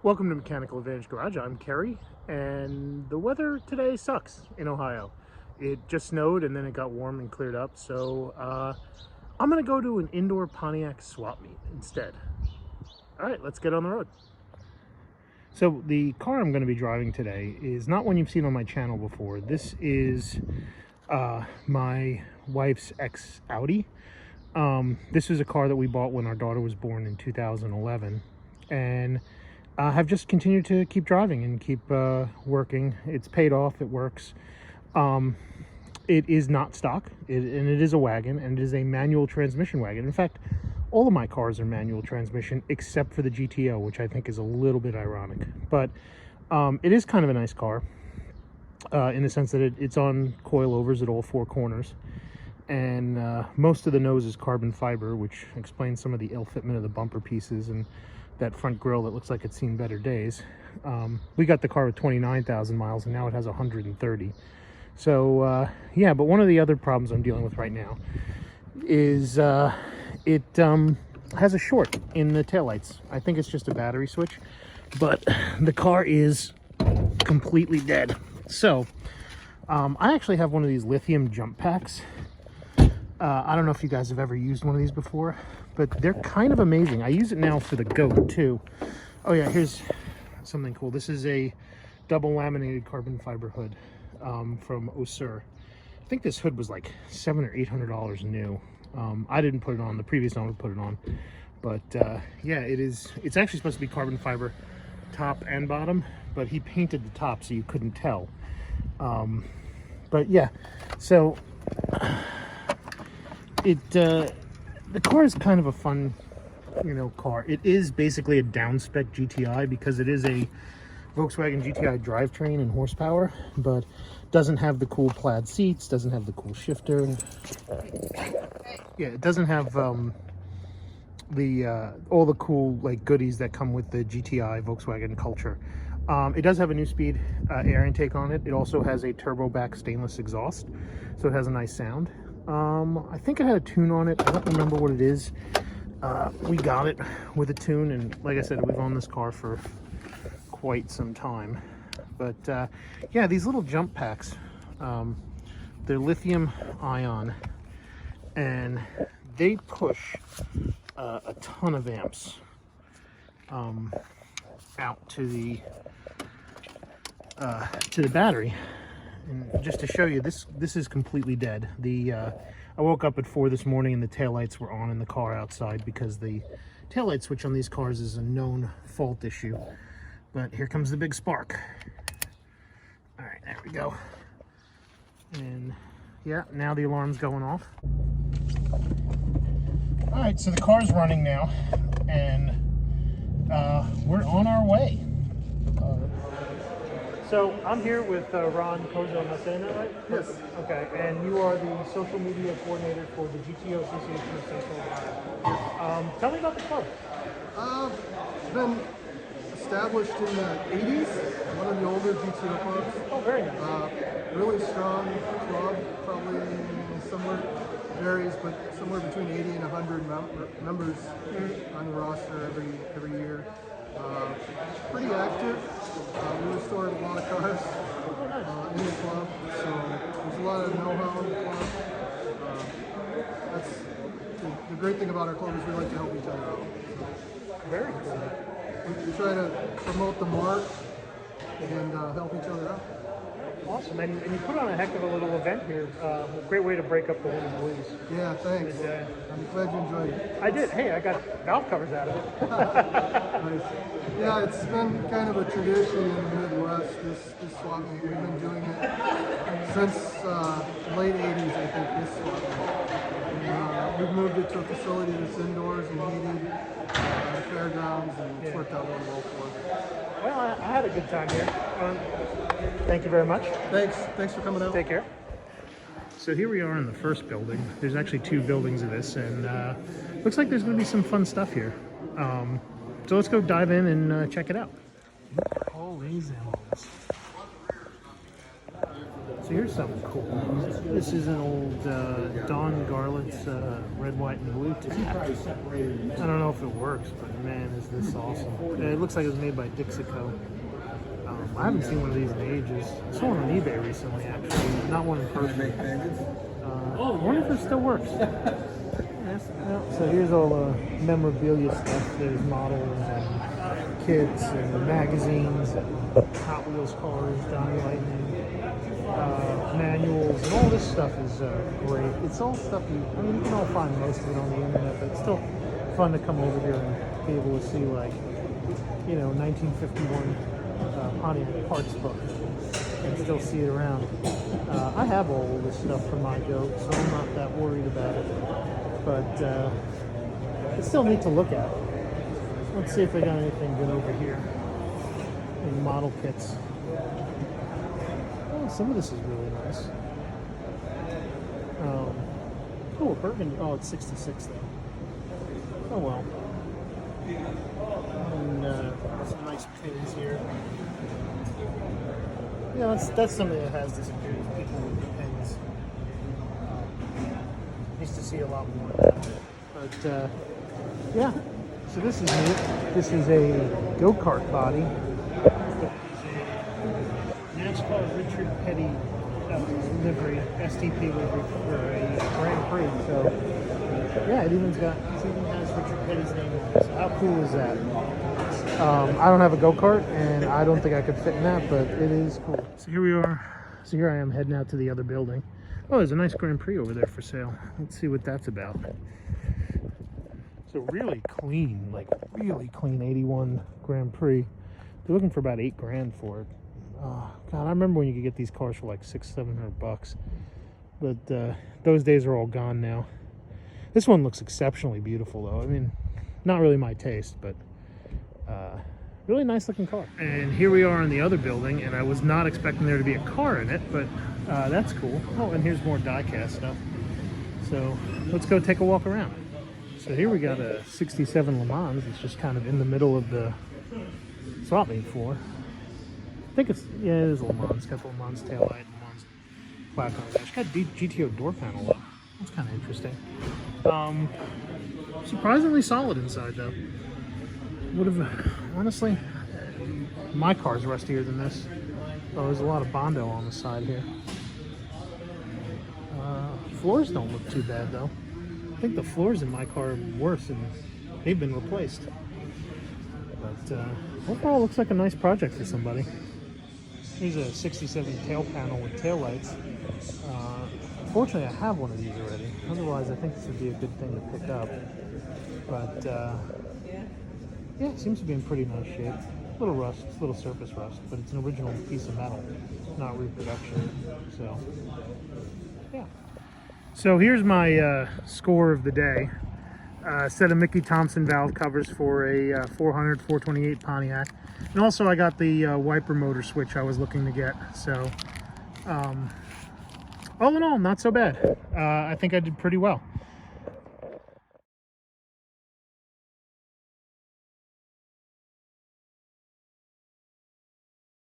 Welcome to Mechanical Advantage Garage. I'm Kerry, and the weather today sucks in Ohio. It just snowed and then it got warm and cleared up, so I'm gonna go to an indoor Pontiac swap meet instead. All right, let's get on the road. So the car I'm going to be driving today is not one you've seen on my channel before. This is my wife's ex Audi. This is a car that we bought when our daughter was born in 2011, and have just continued to keep driving and keep working. It's paid off. It works. It is not stock, and it is a wagon, and it is a manual transmission wagon. In fact, all of my cars are manual transmission except for the GTO, which I think is a little bit ironic. But it is kind of a nice car in the sense that it's on coilovers at all four corners, and most of the nose is carbon fiber, which explains some of the ill fitment of the bumper pieces and that front grille that looks like it's seen better days. We got the car with 29,000 miles, and now it has 130. So yeah, but one of the other problems I'm dealing with right now is it has a short in the taillights. I think it's just a battery switch, but the car is completely dead. So I actually have one of these lithium jump packs. I don't know if you guys have ever used one of these before, but they're kind of amazing. I use it now for the GOAT too. Oh yeah, here's something cool. This is a double laminated carbon fiber hood from Osur. I think this hood was like $700 or $800 new. I didn't put it on. The previous owner put it on, but yeah, it's actually supposed to be carbon fiber top and bottom, but he painted the top so you couldn't tell. But yeah, so the car is kind of a fun, car. It is basically a down spec GTI because it is a Volkswagen GTI drivetrain and horsepower, but doesn't have the cool plaid seats, doesn't have the cool shifter. Yeah, it doesn't have all the cool goodies that come with the GTI Volkswagen culture. It does have a new speed air intake on it. It also has a turbo back stainless exhaust, so it has a nice sound. I think it had a tune on it. I don't remember what it is. We got it with a tune, and like I said, we've owned this car for quite some time. But yeah, these little jump packs, they're lithium ion, and they push a ton of amps out to the battery. And just to show you, this is completely dead. I woke up at 4 this morning and the taillights were on in the car outside because the taillight switch on these cars is a known fault issue. But here comes the big spark. All right, there we go. And yeah, now the alarm's going off. All right, so the car's running now, and we're on our way. So I'm here with Ron Kozo. Am I saying that right? Yes. Okay, and you are the social media coordinator for the GTO Association of Central Ohio. Tell me about the club. It's been established in the 80s, one of the older GTO clubs. Oh, very nice. Really strong club, probably somewhere, varies, but somewhere between 80 and 100 members on the roster every year. Pretty active. We restored a lot of cars in the club, so there's a lot of know-how in the club. That's the great thing about our club is we like to help each other out. Very cool. We try to promote the mark and help each other out. Awesome, and you put on a heck of a little event here. A great way to break up the winter blues. Yeah, thanks. I'm glad you enjoyed it. I did. Hey, I got valve covers out of it. Nice. Yeah, it's been kind of a tradition in the Midwest, this swap meet. We've been doing it since late 80s, I think, this swap meet. And, we've moved it to a facility that's indoors and heated, fairgrounds, and it's worked out really well for us. Well, I had a good time here. Thank you very much. Thanks for coming out. Take care. So here we are in the first building. There's actually 2 buildings of this, and looks like there's going to be some fun stuff here. So let's go dive in and check it out. Holy Zambos. So here's something cool. This is an old Don Garlett's red, white, and blue tap. I don't know if it works, but man, is this awesome. It looks like it was made by Dixico. I haven't seen one of these in ages. I saw one on eBay recently, actually. Not one in person. I wonder if it still works. So here's all the memorabilia stuff. There's models and kits and magazines and Hot Wheels cars, Johnny Lightning, manuals, and all this stuff is great. It's all stuff you can all find most of it on the internet, but it's still fun to come over here and be able to see, like, 1951 Pontiac parts book and still see it around. I have all this stuff from my goat, so I'm not that worried about it. But it's still neat to look at. Let's see if they got anything good over here. Any model kits. Oh, some of this is really nice. Oh, burgundy. Oh, it's 66 though. Oh well. And some nice pins here. That's something that has disappeared. People with the pins. Used to see a lot more of that. But yeah. So this is neat. This is a go-kart body. NASCAR Richard Petty livery, STP livery for a Grand Prix. So yeah, it even has Richard Petty's name on it. So how cool is that? I don't have a go-kart, and I don't think I could fit in that, but it is cool. So here we are. So here I am heading out to the other building. Oh, there's a nice Grand Prix over there for sale. Let's see what that's about. So really clean, like really clean 81 Grand Prix. They're looking for about $8 grand for it. God, I remember when you could get these cars for like $600-700, but those days are all gone now. This one looks exceptionally beautiful, though. I mean, not really my taste, but really nice looking car. And here we are in the other building, and I was not expecting there to be a car in it, but that's cool. Oh, and here's more die-cast stuff. So let's go take a walk around. So here we got a 67 Le Mans. It's just kind of in the middle of the swap meet floor. I think it is Le Mans. It's got the Le Mans taillight, Le Mans plaque on it. It's got GTO door panel up. That's kind of interesting. Surprisingly solid inside, though. Would have, honestly, my car's rustier than this. Oh, there's a lot of Bondo on the side here. Floors don't look too bad, though. I think the floors in my car are worse, and they've been replaced. But overall, looks like a nice project for somebody. Here's a 67 tail panel with taillights. Fortunately, I have one of these already. Otherwise, I think this would be a good thing to pick up. But yeah, it seems to be in pretty nice shape. A little rust, a little surface rust, but it's an original piece of metal, not reproduction. So yeah. So here's my score of the day. Set of Mickey Thompson valve covers for a 428 Pontiac. And also I got the wiper motor switch I was looking to get. So all in all, not so bad. I think I did pretty well.